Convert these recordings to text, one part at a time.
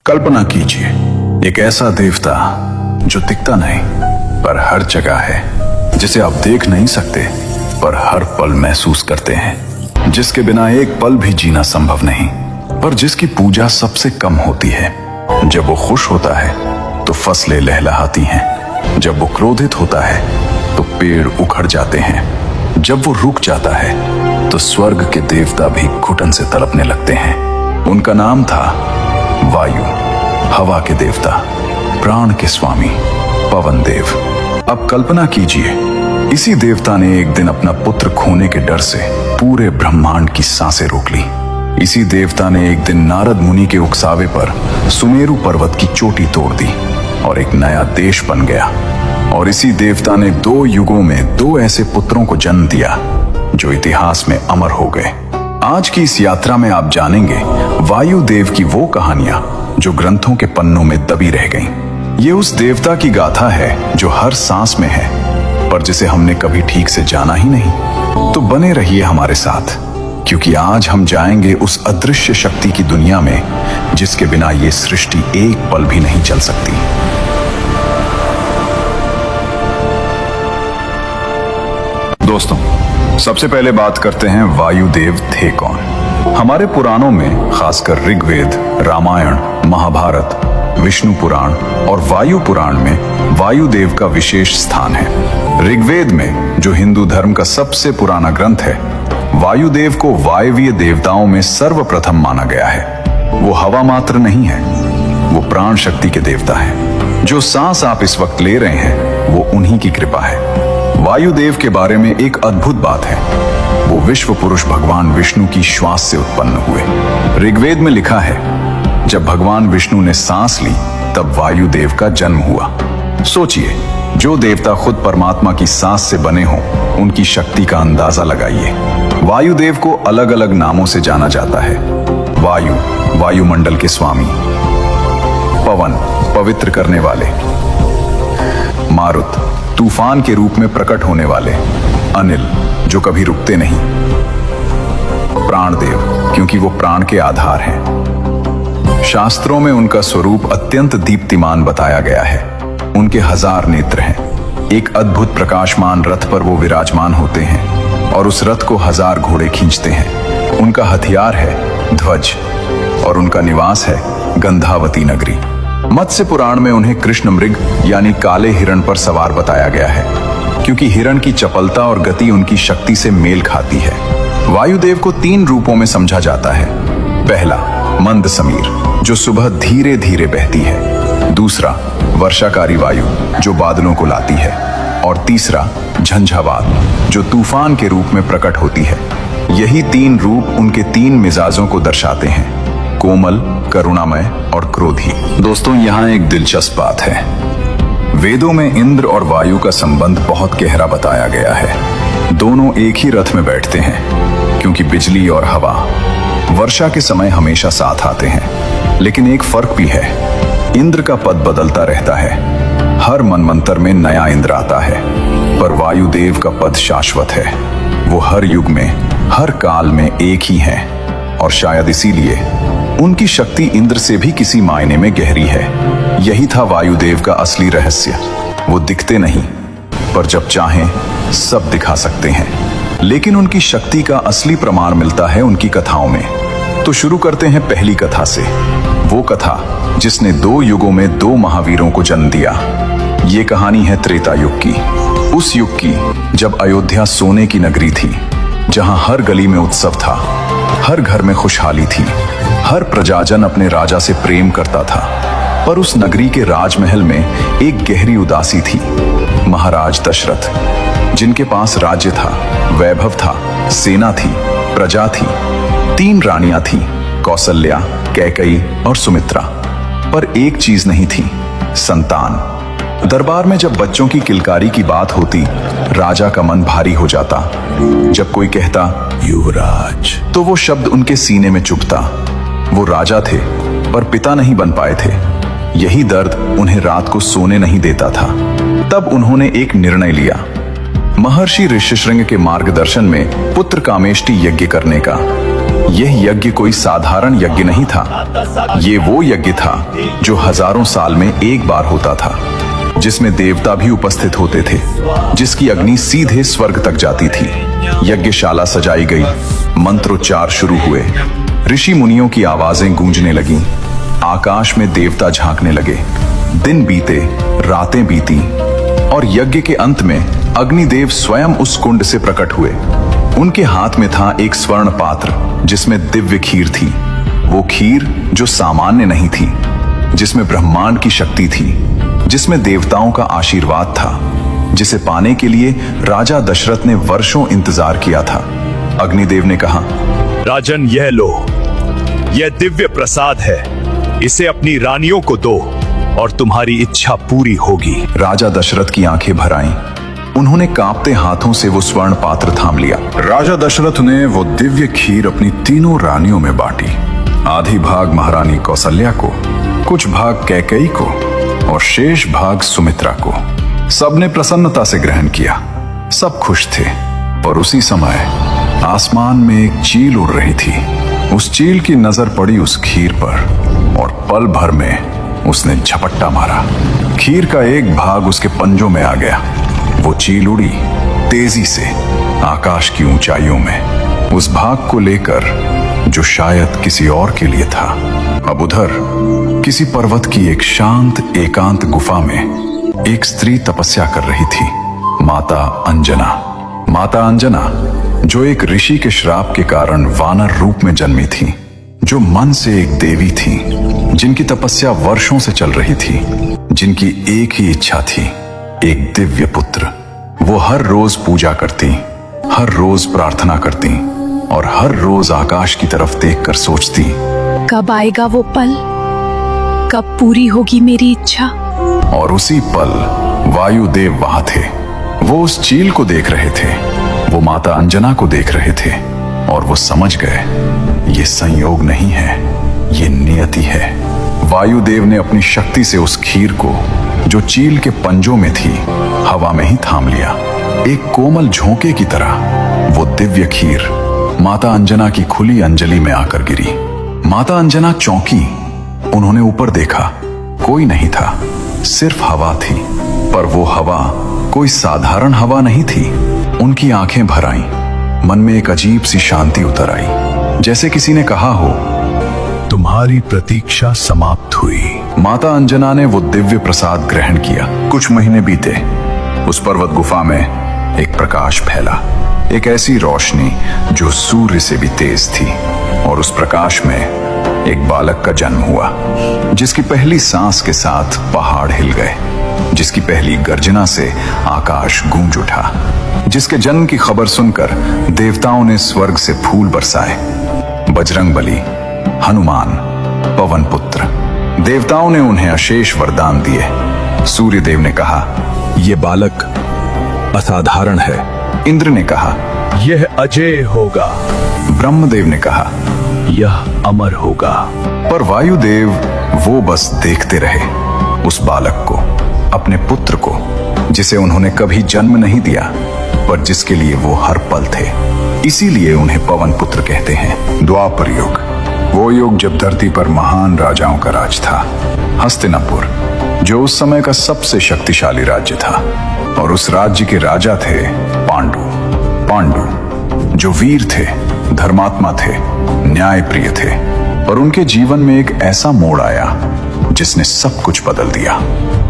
कल्पना कीजिए एक ऐसा देवता जो दिखता नहीं पर हर जगह है, जिसे आप देख नहीं सकते पर हर पल महसूस करते हैं, जिसके बिना एक पल भी जीना संभव नहीं, पर जिसकी पूजा सबसे कम होती है। जब वो खुश होता है तो फसलें लहलहाती हैं, जब वो क्रोधित होता है तो पेड़ उखड़ जाते हैं, जब वो रुक जाता है तो स्वर्ग के देवता भी घुटन से तड़पने लगते हैं। उनका नाम था वायु, हवा के देवता, प्राण के स्वामी, पवन देव। अब कल्पना कीजिए, इसी देवता ने एक दिन अपना पुत्र खोने के डर से पूरे ब्रह्मांड की सांसें रोक ली। इसी देवता ने एक दिन नारद मुनि के उकसावे पर सुमेरु पर्वत की चोटी तोड़ दी और एक नया देश बन गया। और इसी देवता ने 2 युगों में 2 ऐसे पुत्रों को जन्म दिया जो इतिहास में अमर हो गए। आज की इस यात्रा में आप जानेंगे वायु देव की वो कहानियां जो ग्रंथों के पन्नों में दबी रह गईं। ये उस देवता की गाथा है जो हर सांस में है, पर जिसे हमने कभी ठीक से जाना ही नहीं। तो बने रहिए हमारे साथ, क्योंकि आज हम जाएंगे उस अदृश्य शक्ति की दुनिया में जिसके बिना ये सृष्टि एक पल भी नहीं चल सकती। दोस्तों, सबसे पहले बात करते हैं वायुदेव थे कौन। हमारे पुराणों में, खासकर ऋग्वेद, रामायण, महाभारत, विष्णु पुराण और वायु पुराण में वायुदेव का विशेष स्थान है। ऋग्वेद में, जो हिंदू धर्म का सबसे पुराना ग्रंथ है, वायुदेव को वायवीय देवताओं में सर्वप्रथम माना गया है। वो हवा मात्र नहीं है, वो प्राण शक्ति के देवता है। जो सांस आप इस वक्त ले रहे हैं वो उन्हीं की कृपा है। वायुदेव के बारे में एक अद्भुत बात है, वो विश्व पुरुष भगवान विष्णु की श्वास से उत्पन्न हुए। ऋग्वेद में लिखा है, जब भगवान विष्णु ने सांस ली तब वायुदेव का जन्म हुआ। सोचिए, जो देवता खुद परमात्मा की सांस से बने हों, उनकी शक्ति का अंदाजा लगाइए। वायुदेव को अलग अलग नामों से जाना जाता है। वायु, वायुमंडल के स्वामी। पवन, पवित्र करने वाले। मारुत, तूफान के रूप में प्रकट होने वाले। अनिल, जो कभी रुकते नहीं। प्राणदेव, क्योंकि वो प्राण के आधार हैं। शास्त्रों में उनका स्वरूप अत्यंत दीप्तिमान बताया गया है। उनके 1000 नेत्र हैं। एक अद्भुत प्रकाशमान रथ पर वो विराजमान होते हैं और उस रथ को 1000 घोड़े खींचते हैं। उनका हथियार है ध्वज और उनका निवास है गंधावती नगरी। मत्स्य पुराण में उन्हें कृष्ण मृग यानी काले हिरण पर सवार बताया गया है, क्योंकि हिरण की चपलता और गति उनकी शक्ति से मेल खाती है। वायुदेव को 3 रूपों में समझा जाता है। पहला, मंद समीर, जो सुबह धीरे धीरे बहती है। दूसरा, वर्षाकारी वायु, जो बादलों को लाती है। और तीसरा, झंझावात, जो तूफान के रूप में प्रकट होती है। यही 3 रूप उनके 3 मिजाजों को दर्शाते हैं, कोमल, करुणामय और क्रोधी। दोस्तों, यहाँ एक दिलचस्प बात है। वेदों में इंद्र और वायु का संबंध बहुत गहरा बताया गया है। दोनों एक ही रथ में बैठते हैं, क्योंकि बिजली और हवा वर्षा के समय हमेशा साथ आते हैं। लेकिन एक फर्क भी है, इंद्र का पद बदलता रहता है। हर मनवंतर में नया इंद्र आता है, पर वायुदेव का पद शाश्वत है। वो हर युग में, हर काल में एक ही है, और शायद इसीलिए उनकी शक्ति इंद्र से भी किसी मायने में गहरी है। यही था वायुदेव का असली रहस्य। वो दिखते नहीं, पर जब चाहें सब दिखा सकते हैं। लेकिन उनकी शक्ति का असली प्रमाण मिलता है उनकी कथाओं में। तो शुरू करते हैं पहली कथा से, वो कथा जिसने 2 युगों में 2 महावीरों को जन्म दिया। ये कहानी है त्रेता युग की, उस युग की जब अयोध्या सोने की नगरी थी, जहां हर गली में उत्सव था, हर घर में खुशहाली थी, हर प्रजाजन अपने राजा से प्रेम करता था। पर उस नगरी के राजमहल में एक गहरी उदासी थी। महाराज दशरथ, जिनके पास राज्य था, वैभव था, सेना थी, प्रजा थी, 3 रानियां थी, कौसल्या, कैकई और सुमित्रा। पर एक चीज नहीं थी, संतान। दरबार में जब बच्चों की किलकारी की बात होती, राजा का मन भारी हो जाता। जब कोई कहता युवराज, तो वो शब्द उनके सीने में चुभता। वो राजा थे, पर पिता नहीं बन पाए थे। यही दर्द उन्हें रात को सोने नहीं देता था। तब उन्होंने एक निर्णय लिया, महर्षि ऋष्यशृंग के मार्गदर्शन में पुत्र कामेष्टि यज्ञ करने का। यह यज्ञ कोई साधारण यज्ञ नहीं था। ये वो यज्ञ था जो हजारों साल में एक बार होता था, जिसमें देवता भी उपस्थित होते थे, जिसकी अग्नि सीधे स्वर्ग तक जाती थी। यज्ञशाला सजाई गई, मंत्रोच्चार शुरू हुए, ऋषि मुनियों की आवाजें गूंजने लगीं, आकाश में देवता झांकने लगे। दिन बीते, रातें बीती और यज्ञ के अंत में अग्निदेव स्वयं उस कुंड से प्रकट हुए। उनके हाथ में था एक स्वर्ण पात्र जिसमें दिव्य खीर थी। वो खीर जो सामान्य नहीं थी, जिसमें ब्रह्मांड की शक्ति थी, जिसमें देवताओं का आशीर्वाद था, जिसे पाने के लिए राजा दशरथ ने वर्षों इंतजार किया था। अग्निदेव ने कहा, राजन, यह लो, यह दिव्य प्रसाद है, इसे अपनी रानियों को दो और तुम्हारी इच्छा पूरी होगी। राजा दशरथ की आंखें भर आईं। उन्होंने कांपते हाथों से वो स्वर्ण पात्र थाम लिया। राजा दशरथ ने वो दिव्य खीर अपनी तीनों रानियों में बांटी। आधी भाग महारानी कौसल्या को, कुछ भाग कैकेयी को और शेष भाग सुमित्रा को। सबने प्रसन्नता से ग्रहण किया, सब खुश थे। और उसी समय आसमान में एक चील उड़ रही थी। उस चील की नजर पड़ी उस खीर पर और पल भर में उसने झपट्टा मारा। खीर का एक भाग उसके पंजों में आ गया। वो चील उड़ी तेजी से आकाश की ऊंचाइयों में, उस भाग को लेकर जो शायद किसी और के लिए था। अब उधर किसी पर्वत की एक शांत एकांत गुफा में एक स्त्री तपस्या कर रही थी, माता अंजना। माता अंजना जो एक ऋषि के श्राप के कारण वानर रूप में जन्मी थी, जो मन से एक देवी थी, जिनकी तपस्या वर्षों से चल रही थी, जिनकी एक ही इच्छा थी, एक दिव्य पुत्र। वो हर रोज पूजा करती, हर रोज प्रार्थना करती और हर रोज आकाश की तरफ देखकर सोचती, कब आएगा वो पल, कब पूरी होगी मेरी इच्छा। और उसी पल वायुदेव वहां थे। वो उस चील को देख रहे थे, वो माता अंजना को देख रहे थे और वो समझ गए, ये संयोग नहीं है, ये नियति है। वायुदेव ने अपनी शक्ति से उस खीर को, जो चील के पंजों में थी, हवा में ही थाम लिया। एक कोमल झोंके की तरह वो दिव्य खीर माता अंजना की खुली अंजलि में आकर गिरी। माता अंजना चौंकी। उन्होंने ऊपर देखा, कोई नहीं था, सिर्फ हवा थी। पर वो हवा कोई साधारण हवा नहीं थी। उनकी आंखें भर आईं। मन में एक अजीब सी शांति उतर आई, जैसे किसी ने कहा हो, तुम्हारी प्रतीक्षा समाप्त हुई। माता अंजना ने वो दिव्य प्रसाद ग्रहण किया। कुछ महीने बीते। उस पर्वत गुफा में एक प्रकाश फैला, एक ऐसी रोशनी जो सूर्य से भी तेज थी। और उस प्रकाश में एक बालक का जन्म हुआ, जिसकी पहली सांस के साथ पहाड़ हिल गए, जिसकी पहली गर्जना से आकाश गूंज उठा, जिसके जन्म की खबर सुनकर देवताओं ने स्वर्ग से फूल बरसाए। बजरंगबली, हनुमान, पवन पुत्र, देवताओं ने उन्हें अशेष वरदान दिए। सूर्यदेव ने कहा, यह बालक असाधारण है। इंद्र ने कहा, यह अजय होगा। ब्रह्मदेव ने कहा, यह अमर होगा। पर वायुदेव वो बस देखते रहे, उस बालक को, अपने पुत्र को, जिसे उन्होंने कभी जन्म नहीं दिया, पर जिसके लिए वो हर पल थे। इसीलिए उन्हें पवन पुत्र कहते हैं। द्वापर युग, वो युग जब धरती पर महान राजाओं का राज था। हस्तिनापुर, जो उस समय का सबसे शक्तिशाली राज्य था, और उस राज्य के राजा थे पांडु, जो वीर थे, धर्मात्मा थे, न्यायप्रिय थे। और उनके जीवन में एक ऐसा मोड़ आया जिसने सब कुछ बदल दिया।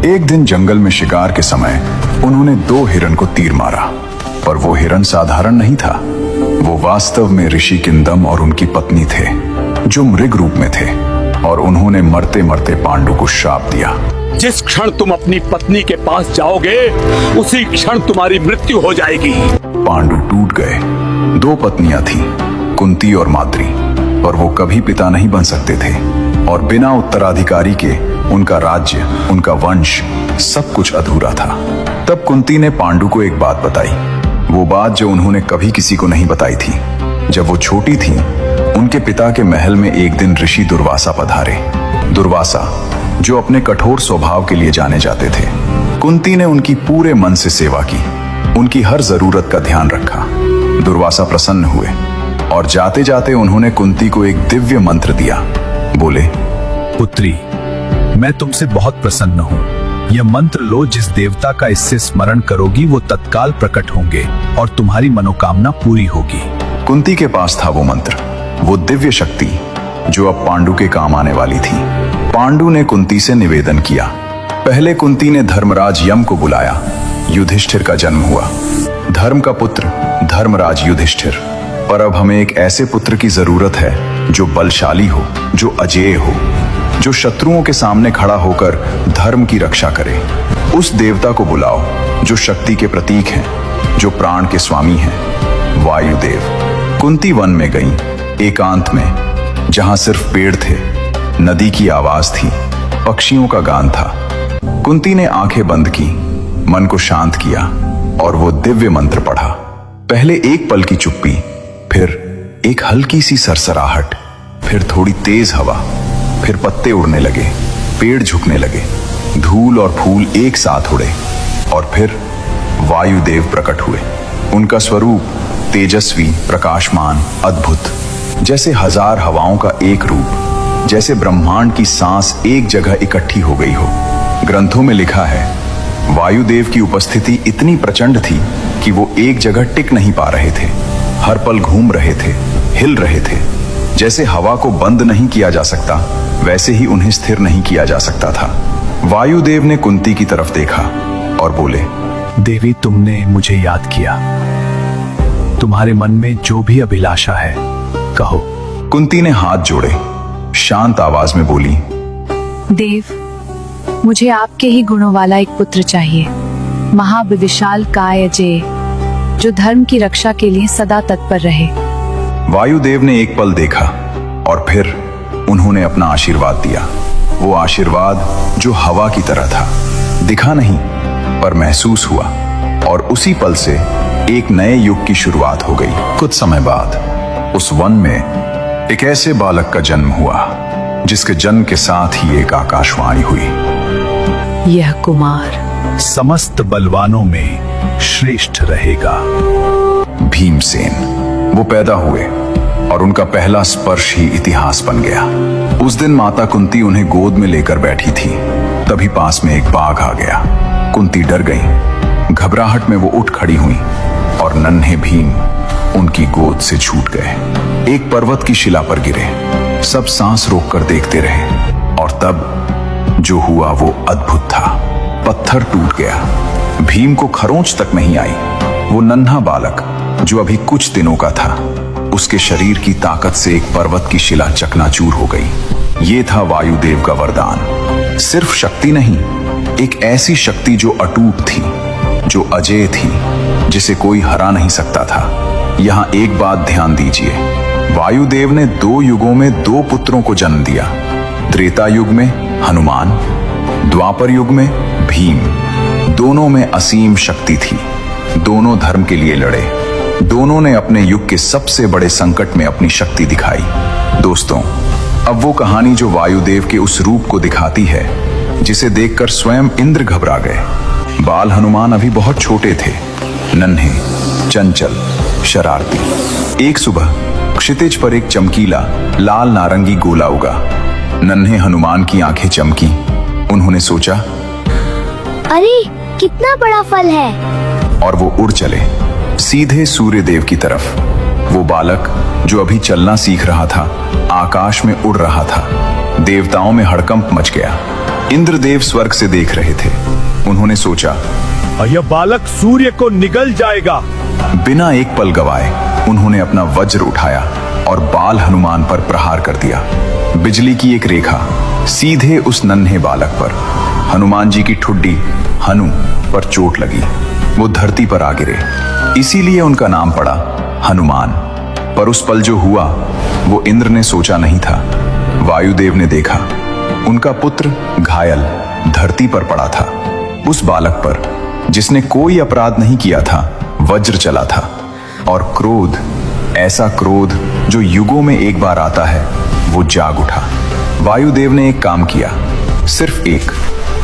एक दिन जंगल में शिकार के समय उन्होंने 2 हिरण को तीर मारा, पर वो हिरण साधारण नहीं था। वो वास्तव में ऋषि किंदम और उनकी पत्नी थे, जो मृग रूप में थे। और उन्होंने मरते मरते पांडु को श्राप दिया, जिस क्षण तुम अपनी पत्नी के पास जाओगे, उसी क्षण तुम्हारी मृत्यु हो जाएगी। पांडु टूट गए। 2 पत्नियां थीं, कुंती और माद्री, पर वो कभी पिता नहीं बन सकते थे। और बिना उत्तराधिकारी के उनका राज्य, उनका वंश, सब कुछ अधूरा था। तब कुंती ने पांडु को एक बात बताई, वो बात जो उन्होंने कभी किसी को नहीं बताई थी। जब वो छोटी थी, उनके पिता के महल में एक दिन ऋषि दुर्वासा पधारे। दुर्वासा, जो अपने कठोर स्वभाव के लिए जाने जाते थे। कुंती ने उनकी पूरे मन से सेवा की, उनकी हर जरूरत का ध्यान रखा। दुर्वासा प्रसन्न हुए और जाते जाते उन्होंने कुंती को एक दिव्य मंत्र दिया। बोले, पुत्री, मैं तुमसे बहुत प्रसन्न हूँ। यह मंत्र लो, जिस देवता का इससे स्मरण करोगी वो तत्काल प्रकट होंगे और तुम्हारी मनोकामना पूरी होगी। कुंती के पास था वो मंत्र, वो दिव्य शक्ति जो अब पांडु के काम आने वाली थी। पांडु ने कुंती से निवेदन किया। पहले कुंती ने धर्मराज यम को बुलाया। युधिष्ठिर का जन्म हुआ। धर्म का पुत्र धर्मराज युधिष्ठिर। पर अब हमें एक ऐसे पुत्र की जरूरत है जो बलशाली हो, जो अजेय हो, जो शत्रुओं के सामने खड़ा होकर धर्म की रक्षा करे। उस देवता को बुलाओ जो शक्ति के प्रतीक हैं, जो प्राण के स्वामी हैं, वायुदेव। कुंती वन में गई, एकांत में, जहां सिर्फ पेड़ थे, नदी की आवाज थी, पक्षियों का गान था। कुंती ने आंखें बंद की, मन को शांत किया और वो दिव्य मंत्र पढ़ा। पहले एक पल की चुप्पी, फिर एक हल्की सी सरसराहट, फिर थोड़ी तेज हवा, फिर पत्ते उड़ने लगे, पेड़ झुकने लगे, धूल और फूल एक साथ उड़े और फिर वायुदेव प्रकट हुए। उनका स्वरूप तेजस्वी, प्रकाशमान, अद्भुत, जैसे हजार हवाओं का एक रूप, जैसे ब्रह्मांड की सांस एक जगह इकट्ठी हो गई हो। ग्रंथों में लिखा है, वायुदेव की उपस्थिति इतनी प्रचंड थी कि वो एक जगह टिक नहीं पा रहे थे। हर पल घूम रहे थे, हिल रहे थे। जैसे हवा को बंद नहीं किया जा सकता, वैसे ही उन्हें स्थिर नहीं किया जा सकता था। वायुदेव ने कुंती की तरफ देखा और बोले, देवी, तुमने मुझे याद किया। तुम्हारे मन में जो भी अभिलाषा है कहो। कुंती ने हाथ जोड़े, शांत आवाज में बोली, देव, मुझे आपके ही गुणों वाला एक पुत्र चाहिए, महाविशाल काय अजय, जो धर्म की रक्षा के लिए सदा तत्पर रहे। वायुदेव ने एक पल देखा और फिर उन्होंने अपना आशीर्वाद दिया। वो आशीर्वाद जो हवा की तरह था, दिखा नहीं पर महसूस हुआ, और उसी पल से एक नए युग की शुरुआत हो गई। कुछ समय बाद उस वन में एक ऐसे बालक का जन्म हुआ जिसके जन्म के साथ ही एक आकाशवाणी हुई, यह कुमार समस्त बलवानों में श्रेष्ठ रहेगा। भीमसेन। वो पैदा हुए और उनका पहला स्पर्श ही इतिहास बन गया। उस दिन माता कुंती उन्हें गोद में लेकर बैठी थी, तभी पास में एक बाघ आ गया। कुंती डर गई। घबराहट में वो उठ खड़ी हुई और नन्हे भीम उनकी गोद से छूट गए। एक पर्वत की शिला पर गिरे। सब सांस रोककर देखते रहे और तब जो हुआ वो अद्भुत था। पत्थर टूट गया। भीम को खरोंच तक नहीं आई। वो नन्हा बालक जो अभी कुछ दिनों का था, उसके शरीर की ताकत से एक पर्वत की शिला चकनाचूर हो गई। ये था वायुदेव का वरदान। सिर्फ शक्ति नहीं, एक ऐसी शक्ति जो अटूट थी, जो अजेय थी, जिसे कोई हरा नहीं सकता था। यहाँ एक बात ध्यान दीजिए, वायुदेव ने 2 युगों में 2 पुत्रों को जन्म दिया। त्रेता युग में हनुमान, द्वापर युग में भीम। दोनों में असीम शक्ति थी, दोनों धर्म के लिए लड़े, दोनों ने अपने युग के सबसे बड़े संकट में अपनी शक्ति दिखाई। दोस्तों, अब वो कहानी जो वायुदेव के उस रूप को दिखाती है जिसे देखकर स्वयं इंद्र घबरा गए। बाल हनुमान अभी बहुत छोटे थे, नन्हे, चंचल, शरारती। एक सुबह क्षितिज पर एक चमकीला लाल नारंगी गोला उगा। नन्हे हनुमान की आंखें चमकी। उन्होंने सोचा, अरे कितना बड़ा फल है, और वो उड़ चले सीधे सूर्य देव की तरफ। वो बालक जो अभी चलना सीख रहा था, आकाश में उड़ रहा था। देवताओं में हड़कंप मच गया। इंद्रदेव स्वर्ग से देख रहे थे। उन्होंने सोचा, यह बालक सूर्य को निगल जाएगा। बिना एक पल गवाए उन्होंने अपना वज्र उठाया और बाल हनुमान पर प्रहार कर दिया। बिजली की एक रेखा सीधे उस नन्हे बालक पर। हनुमान जी की ठुड्डी हनु पर चोट लगी। वो धरती पर आ गिरे। इसीलिए उनका नाम पड़ा हनुमान। पर उस पल जो हुआ वो इंद्र ने सोचा नहीं था। वायुदेव ने देखा, उनका पुत्र घायल धरती पर पड़ा था। उस बालक पर जिसने कोई अपराध नहीं किया था, वज्र चला था। और क्रोध, ऐसा क्रोध जो युगों में एक बार आता है, वो जाग उठा। वायुदेव ने एक काम किया, सिर्फ एक।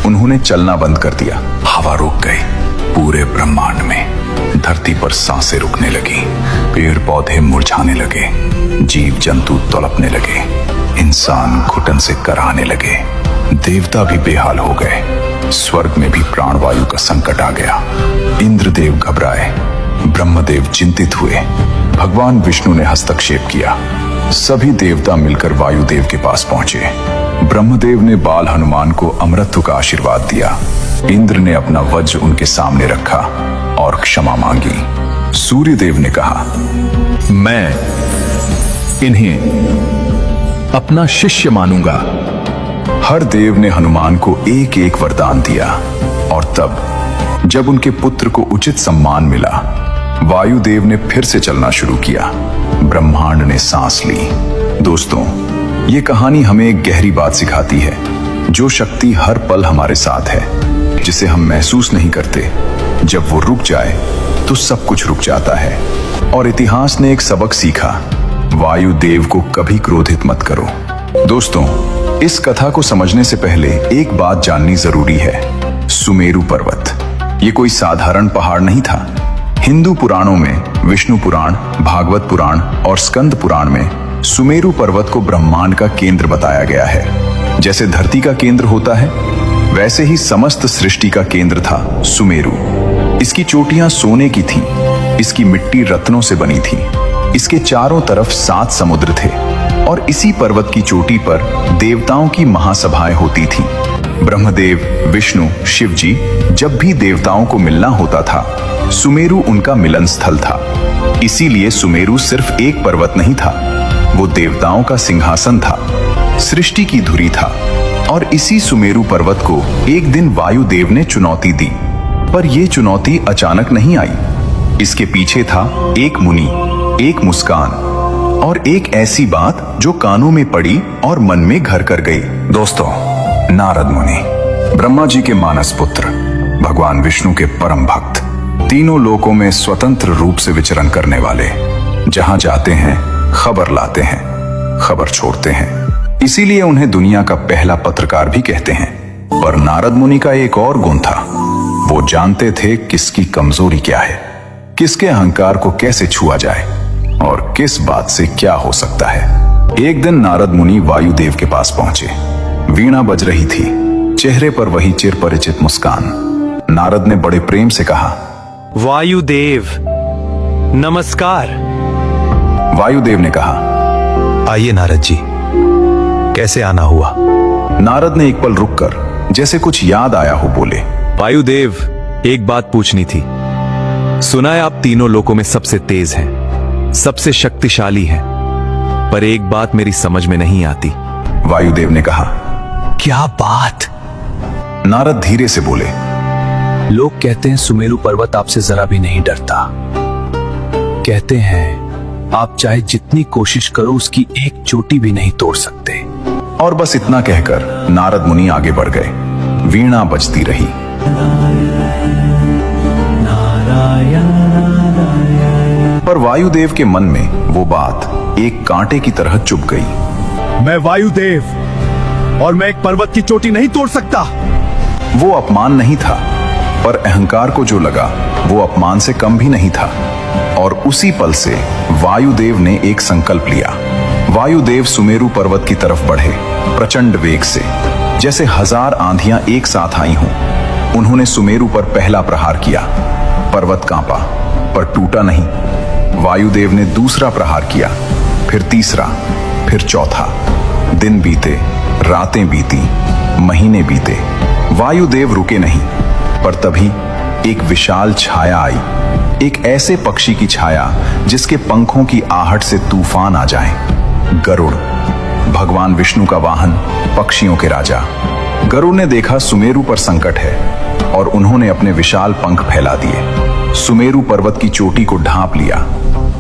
उन्होंने चलना बंद कर दिया। हवा रुक गई। पूरे ब्रह्मांड में धरती पर सांसें रुकने लगी। पेड़ पौधे मुरझाने लगे, जीव जंतु तड़पने लगे, इंसान घुटन से कराहने लगे, देवता भी बेहाल हो गए। स्वर्ग में भी प्राणवायु का संकट आ गया। इंद्रदेव घबराए, ब्रह्मदेव चिंतित हुए। भगवान विष्णु ने हस्तक्षेप किया। सभी देवता मिलकर वायुदेव के पास पहुंचे। ब्रह्मदेव ने बाल हनुमान को अमरत्व का आशीर्वाद दिया। इंद्र ने अपना वज्र उनके सामने रखा और क्षमा मांगी। सूर्यदेव ने कहा, मैं इन्हें अपना शिष्य मानूंगा। हर देव ने हनुमान को एक एक वरदान दिया और तब जब उनके पुत्र को उचित सम्मान मिला, वायुदेव ने फिर से चलना शुरू किया। ब्रह्मांड ने सांस ली। दोस्तों, ये कहानी हमें एक गहरी बात सिखाती है। जो शक्ति हर पल हमारे साथ है, जिसे हम महसूस नहीं करते, जब वो रुक जाए तो सब कुछ रुक जाता है। और इतिहास ने एक सबक सीखा, वायुदेव को कभी क्रोधित मत करो। दोस्तों, इस कथा को समझने से पहले एक बात जाननी जरूरी है। सुमेरु पर्वत ये कोई साधारण पहाड़ नहीं था। हिंदू पुराणों में विष्णु पुराण, भागवत पुराण और स्कंद पुराण में सुमेरु पर्वत को ब्रह्मांड का केंद्र बताया गया है। जैसे धरती का केंद्र होता है, वैसे ही समस्त सृष्टि का केंद्र था सुमेरु। इसकी चोटियां सोने की थीं, इसकी मिट्टी रत्नों से बनी थी, इसके चारों तरफ 7 समुद्र थे और इसी पर्वत की चोटी पर देवताओं की महासभाएं होती थीं। ब्रह्मदेव, विष्णु, शिव जी जब भी देवताओं को मिलना होता था, सुमेरु उनका मिलन स्थल था। इसीलिए सुमेरु सिर्फ एक पर्वत नहीं था, वो देवताओं का सिंहासन था, सृष्टि की धुरी था। और इसी सुमेरु पर्वत को एक दिन वायुदेव ने चुनौती दी। पर यह चुनौती अचानक नहीं आई। इसके पीछे था एक मुनि, एक मुस्कान और एक ऐसी बात जो कानों में पड़ी और मन में घर कर गई। दोस्तों, नारद मुनि, ब्रह्मा जी के मानस पुत्र, भगवान विष्णु के परम भक्त, तीनों लोकों में स्वतंत्र रूप से विचरण करने वाले, जहां जाते हैं खबर लाते हैं, खबर छोड़ते हैं। इसीलिए उन्हें दुनिया का पहला पत्रकार भी कहते हैं। पर नारद मुनि का एक और गुण था। वो जानते थे किसकी कमजोरी क्या है, किसके अहंकार को कैसे छुआ जाए और किस बात से क्या हो सकता है। एक दिन नारद मुनि वायुदेव के पास पहुंचे। वीणा बज रही थी, चेहरे पर वही चिरपरिचित मुस्कान। नारद ने बड़े प्रेम से कहा, वायुदेव नमस्कार। वायुदेव ने कहा, आइए नारद जी, कैसे आना हुआ? नारद ने एक पल रुककर जैसे कुछ याद आया हो बोले, वायुदेव, एक बात पूछनी थी। सुना है आप तीनों लोकों में सबसे तेज हैं, सबसे शक्तिशाली हैं, पर एक बात मेरी समझ में नहीं आती। वायुदेव ने कहा, क्या बात? नारद धीरे से बोले, लोग कहते हैं सुमेरु पर्वत आपसे जरा भी नहीं डरता। कहते हैं आप चाहे जितनी कोशिश करो उसकी एक चोटी भी नहीं तोड़ सकते। और बस इतना कहकर नारद मुनि आगे बढ़ गए। वीणा बजती रही। पर वायुदेव के मन में वो बात एक कांटे की तरह चुभ गई। मैं वायुदेव और मैं एक पर्वत की चोटी नहीं तोड़ सकता। वो अपमान नहीं था, पर अहंकार को जो लगा वो अपमान से कम भी नहीं था। और उसी पल से वायुदेव ने एक संकल्प लिया। वायुदेव सुमेरु पर्वत की तरफ बढ़े, प्रचंड वेग से, जैसे 1000 आंधियां एक साथ आई हों। उन्होंने सुमेरु पर पहला प्रहार किया। पर्वत कांपा, पर टूटा नहीं। वायुदेव ने दूसरा प्रहार किया, फिर तीसरा, फिर चौथा। दिन बीते, रातें बीती, महीने बीते, वायुदेव रुके नहीं। पर तभी एक विशाल छाया आई, एक ऐसे पक्षी की छाया जिसके पंखों की आहट से तूफान आ जाए। गरुड़, भगवान विष्णु का वाहन, पक्षियों के राजा। गरुड़ ने देखा सुमेरु पर संकट है और उन्होंने अपने विशाल पंख फैला दिए। सुमेरु पर्वत की चोटी को ढांप लिया।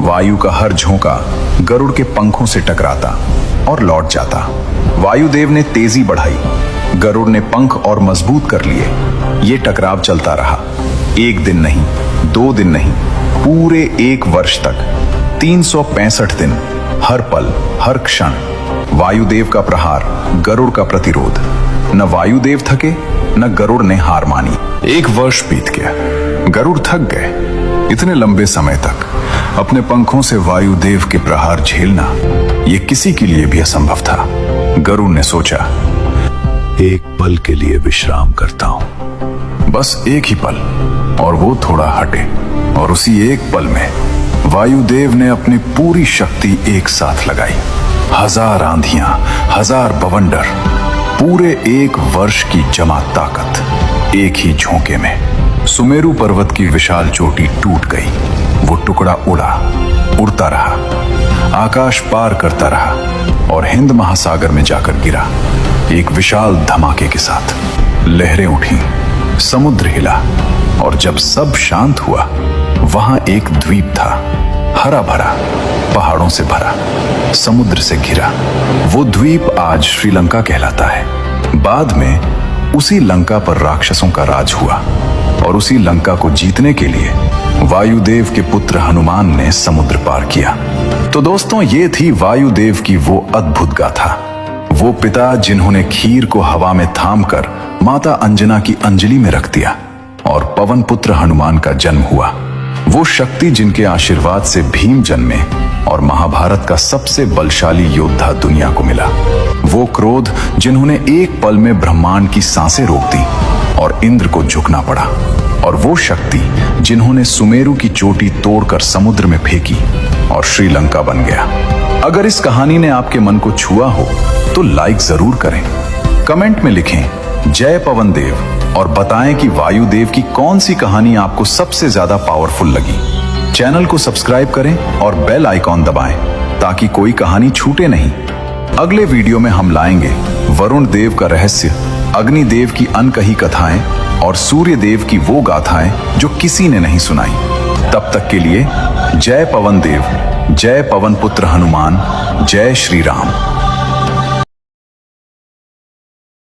वायु का हर झोंका गरुड़ के पंखों से टकराता और लौट जाता। वायुदेव ने तेजी बढ़ाई। गरुड़ ने पंख और मजबूत कर लिए। ये टकराव चलता रहा। एक दिन नहीं, 2 दिन नहीं, पूरे 1 वर्ष तक, 365 दिन, हर पल, हर क्षण वायुदेव का प्रहार, गरुड़ का प्रतिरोध। न वायुदेव थके, न गरुड़ ने हार मानी। 1 वर्ष बीत गया। गरुड़ थक गए। इतने लंबे समय तक अपने पंखों से वायुदेव के प्रहार झेलना ये किसी के लिए भी असंभव था। गरुड़ ने सोचा, एक पल के लिए विश्राम करता हूं। बस एक ही पल, और वो थोड़ा हटे, और उसी एक पल में वायुदेव ने अपनी पूरी शक्ति एक साथ लगाई। 1000 आंधियां, 1000 बवंडर, पूरे 1 वर्ष की जमा ताकत एक ही झोंके में। सुमेरु पर्वत की विशाल चोटी टूट गई। वो टुकड़ा उड़ता रहा, आकाश पार करता रहा और हिंद महासागर में जाकर गिरा एक विशाल धमाके के साथ। लहरें उठी, समुद्र हिला, और जब सब शांत हुआ, वहां एक द्वीप था, हरा भरा, पहाड़ों से भरा, समुद्र से घिरा। वो द्वीप आज श्रीलंका कहलाता है। बाद में उसी लंका पर राक्षसों का राज हुआ, और उसी लंका को जीतने के लिए वायुदेव के पुत्र हनुमान ने समुद्र पार किया। तो दोस्तों, ये थी वायुदेव की वो अद्भुत गाथा। वो पिता जिन्होंने खीर को हवा में थामकर माता अंजना की अंजलि में रख दिया और पवन पुत्र हनुमान का जन्म हुआ। वो शक्ति जिनके आशीर्वाद से भीम जन्मे और महाभारत का सबसे बलशाली योद्धा दुनिया को मिला। वो क्रोध जिन्होंने एक पल में ब्रह्मांड की सांसें रोक दी और इंद्र को झुकना पड़ा। और वो शक्ति जिन्होंने सुमेरु की चोटी तोड़कर समुद्र में फेंकी और श्रीलंका बन गया। अगर इस कहानी ने आपके मन को छुआ हो तो लाइक जरूर करें, कमेंट में लिखें जय पवन देव और बताएं कि वायुदेव की कौन सी कहानी आपको सबसे ज्यादा पावरफुल लगी। चैनल को सब्सक्राइब करें और बेल आइकॉन दबाएं ताकि कोई कहानी छूटे नहीं। अगले वीडियो में हम लाएंगे वरुण देव का रहस्य, अग्निदेव की अनकही कथाएं और सूर्य देव की वो गाथाएं जो किसी ने नहीं सुनाई। तब तक के लिए जय पवन देव, जय पवन पुत्र हनुमान, जय श्री राम।